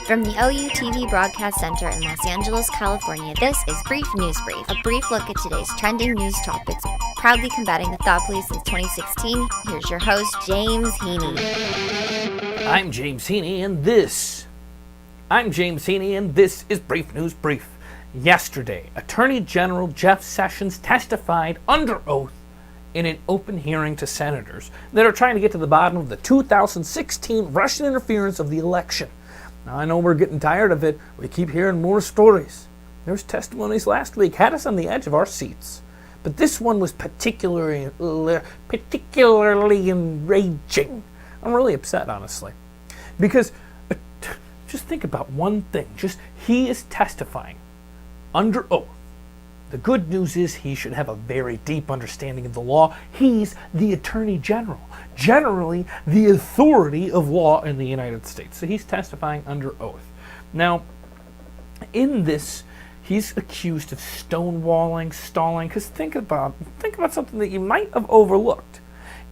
From the OUTV Broadcast Center in Los Angeles, California, this is Brief News Brief, a brief look at today's trending news topics, proudly combating the thought police since 2016. Here's your host, James Heaney. I'm James Heaney, and this is Brief News Brief. Yesterday, Attorney General Jeff Sessions testified under oath in an open hearing to senators that are trying to get to the bottom of the 2016 Russian interference of the election. Now, I know we're getting tired of it. We keep hearing more stories. There was testimonies last week, had us on the edge of our seats. But this one was particularly enraging. I'm really upset, honestly. Because just think about one thing. He is testifying under oath. The good news is he should have a very deep understanding of the law. He's the Attorney General, generally the authority of law in the United States. So he's testifying under oath. Now, in this, he's accused of stonewalling, stalling, because think about something that you might have overlooked.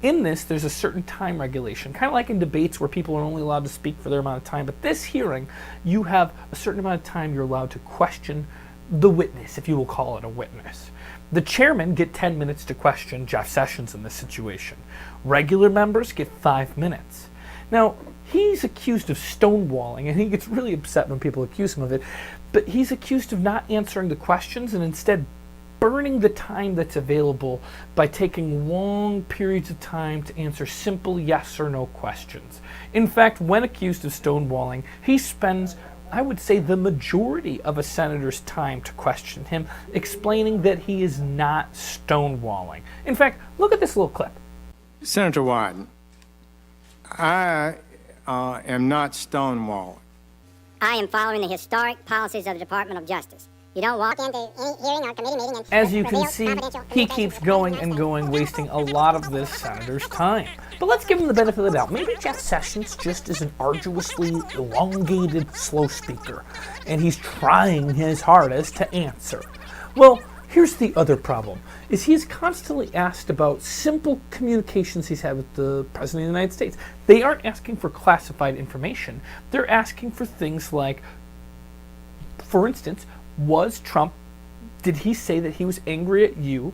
In this, there's a certain time regulation, kind of like in debates where people are only allowed to speak for their amount of time. But this hearing, you have a certain amount of time you're allowed to question the witness, if you will call it a witness. The chairman get 10 minutes to question Jeff Sessions in this situation. Regular members get 5 minutes. Now, he's accused of stonewalling, and he gets really upset when people accuse him of it, but he's accused of not answering the questions and instead burning the time that's available by taking long periods of time to answer simple yes or no questions. In fact, when accused of stonewalling, he spends, I would say, the majority of a senator's time to question him, explaining that he is not stonewalling. In fact, look at this little clip. Senator Wyden, I am not stonewalling. I am following the historic policies of the Department of Justice. You don't walk into any hearing or committee meeting and as you can see, he keeps going and going, wasting a lot of this senator's time. But let's give him the benefit of the doubt. Maybe Jeff Sessions just is an arduously elongated slow speaker, and he's trying his hardest to answer. Well, here's the other problem, is he's constantly asked about simple communications he's had with the President of the United States. They aren't asking for classified information. They're asking for things like, for instance, did he say that he was angry at you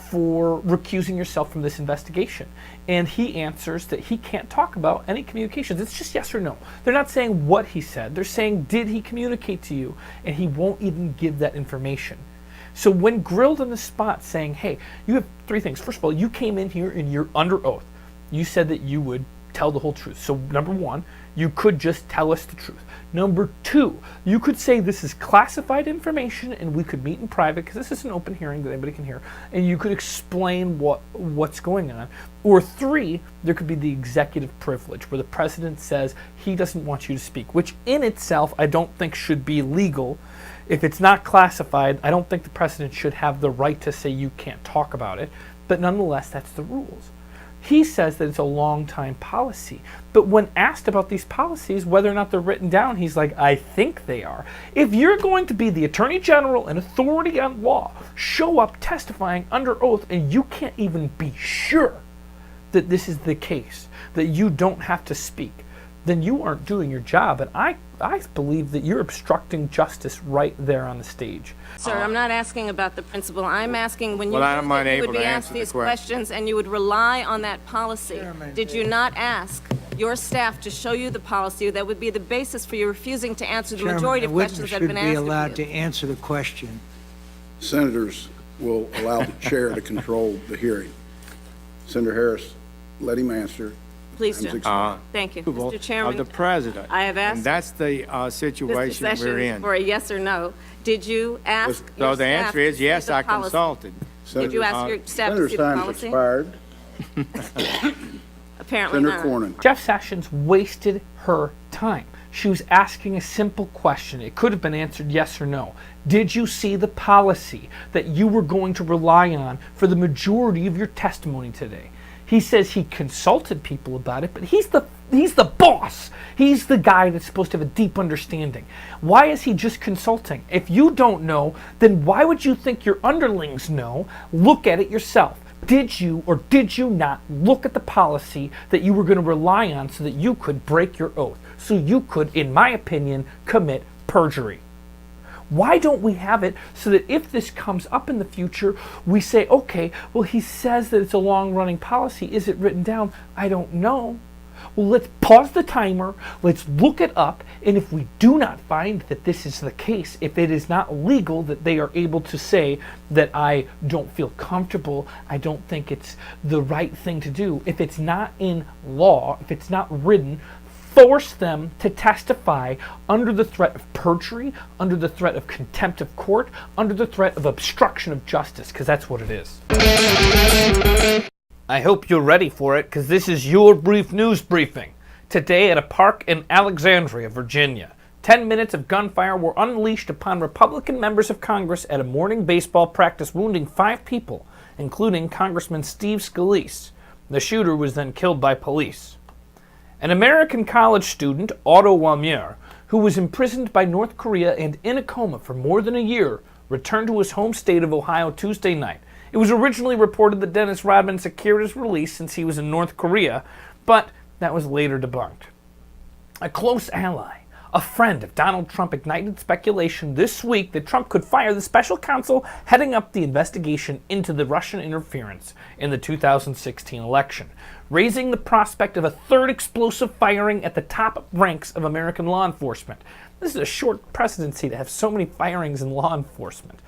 for recusing yourself from this investigation? And he answers that he can't talk about any communications. It's just yes or no. They're not saying what he said. They're saying, did he communicate to you? And he won't even give that information. So when grilled on the spot saying, hey, you have 3 things. First of all, you came in here and you're under oath. You said that you would tell the whole truth. So number 1, you could just tell us the truth. Number 2, you could say this is classified information and we could meet in private because this is an open hearing that anybody can hear, and you could explain what's going on. Or 3, there could be the executive privilege where the president says he doesn't want you to speak, which in itself I don't think should be legal. If it's not classified, I don't think the president should have the right to say you can't talk about it, but nonetheless, that's the rules. He says that it's a long-time policy, but when asked about these policies, whether or not they're written down, he's like, I think they are. If you're going to be the Attorney General and authority on law, show up testifying under oath, and you can't even be sure that this is the case, that you don't have to speak, then you aren't doing your job. And I believe that you're obstructing justice right there on the stage. Sir, I'm not asking about the principle. I'm asking when you would be asked these questions and you would rely on that policy. Did you not ask your staff to show you the policy that would be the basis for you refusing to answer the majority of questions that have been asked of you? Should be allowed to answer the question. Senators will allow the chair to control the hearing. Senator Harris, let him answer. Please do. Thank you. Mr. Chairman, of the president. I have asked and that's the situation Mr. we're in. for a yes or no. Did you ask So your the staff answer is to yes, see the I policy? consulted. Did you ask your staff to see the Senator's time's policy? expired. Apparently Senator not. Cornyn. Jeff Sessions wasted her time. She was asking a simple question. It could have been answered yes or no. Did you see the policy that you were going to rely on for the majority of your testimony today? He says he consulted people about it, but he's the boss. He's the guy that's supposed to have a deep understanding. Why is he just consulting? If you don't know, then why would you think your underlings know? Look at it yourself. Did you or did you not look at the policy that you were going to rely on so that you could break your oath? so you could, in my opinion, commit perjury. Why don't we have it so that if this comes up in the future, we say, okay, well, he says that it's a long-running policy. Is it written down? I don't know. Well, let's pause the timer, let's look it up, and if we do not find that this is the case, if it is not legal, that they are able to say that I don't feel comfortable, I don't think it's the right thing to do. If it's not in law, if it's not written, force them to testify under the threat of perjury, under the threat of contempt of court, under the threat of obstruction of justice, because that's what it is. I hope you're ready for it, because this is your brief news briefing. Today at a park in Alexandria, Virginia, 10 minutes of gunfire were unleashed upon Republican members of Congress at a morning baseball practice, wounding 5 people, including Congressman Steve Scalise. The shooter was then killed by police. An American college student, Otto Warmbier, who was imprisoned by North Korea and in a coma for more than a year, returned to his home state of Ohio Tuesday night. It was originally reported that Dennis Rodman secured his release since he was in North Korea, but that was later debunked. A close ally, a friend of Donald Trump, ignited speculation this week that Trump could fire the special counsel heading up the investigation into the Russian interference in the 2016 election, raising the prospect of a third explosive firing at the top ranks of American law enforcement. This is a short presidency to have so many firings in law enforcement.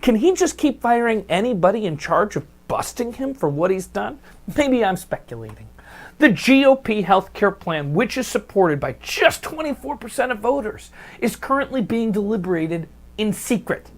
Can he just keep firing anybody in charge of busting him for what he's done? Maybe I'm speculating. The GOP healthcare plan, which is supported by just 24% of voters, is currently being deliberated in secret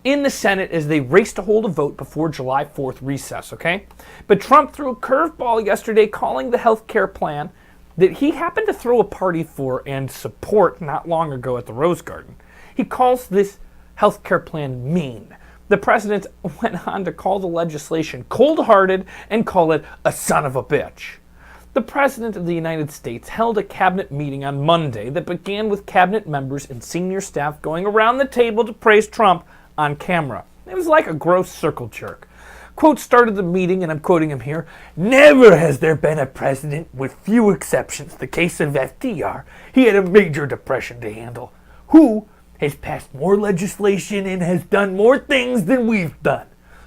in the Senate as they race to hold a vote before July 4th recess, okay? But Trump threw a curveball yesterday calling the healthcare plan that he happened to throw a party for and support not long ago at the Rose Garden. He calls this healthcare plan mean. The president went on to call the legislation cold-hearted and call it a son of a bitch. The President of the United States held a cabinet meeting on Monday that began with cabinet members and senior staff going around the table to praise Trump on camera. It was like a gross circle jerk. Quote started the meeting, and I'm quoting him here, "Never has there been a president, with few exceptions, the case of FDR, he had a major depression to handle, who has passed more legislation and has done more things than we've done."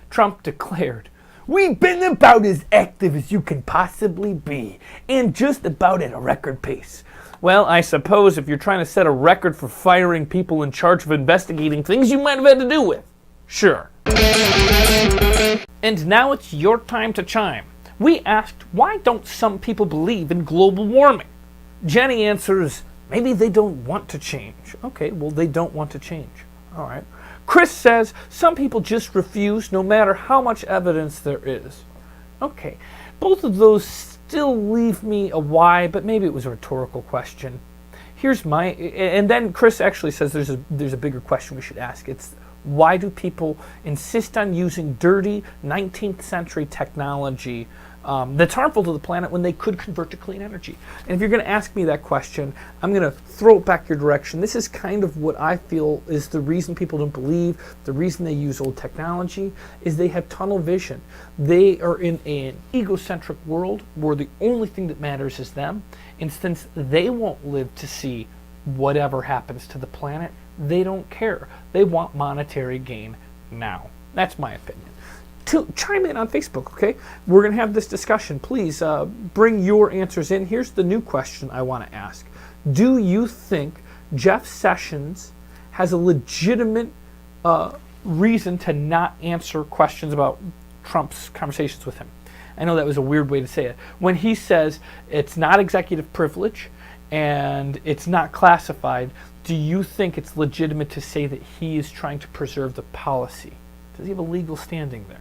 Trump declared, "We've been about as active as you can possibly be, and just about at a record pace." Well, I suppose if you're trying to set a record for firing people in charge of investigating things you might have had to do with. Sure. And now it's your time to chime. We asked, why don't some people believe in global warming? Jenny answers, maybe they don't want to change. Okay, well, they don't want to change. All right. Chris says, some people just refuse no matter how much evidence there is. Okay, both of those still leave me a why, but maybe it was a rhetorical question. Here's my, and then Chris actually says there's a bigger question we should ask. It's, why do people insist on using dirty 19th century technology that's harmful to the planet when they could convert to clean energy? And if you're going to ask me that question, I'm going to throw it back your direction. This is kind of what I feel is the reason people don't believe, the reason they use old technology, is they have tunnel vision. They are in an egocentric world where the only thing that matters is them. And since they won't live to see whatever happens to the planet, they don't care. They want monetary gain now. That's my opinion. To chime in on Facebook, okay? We're going to have this discussion. Please bring your answers in. Here's the new question I want to ask. Do you think Jeff Sessions has a legitimate reason to not answer questions about Trump's conversations with him? I know that was a weird way to say it. When he says it's not executive privilege and it's not classified, do you think it's legitimate to say that he is trying to preserve the policy? Does he have a legal standing there?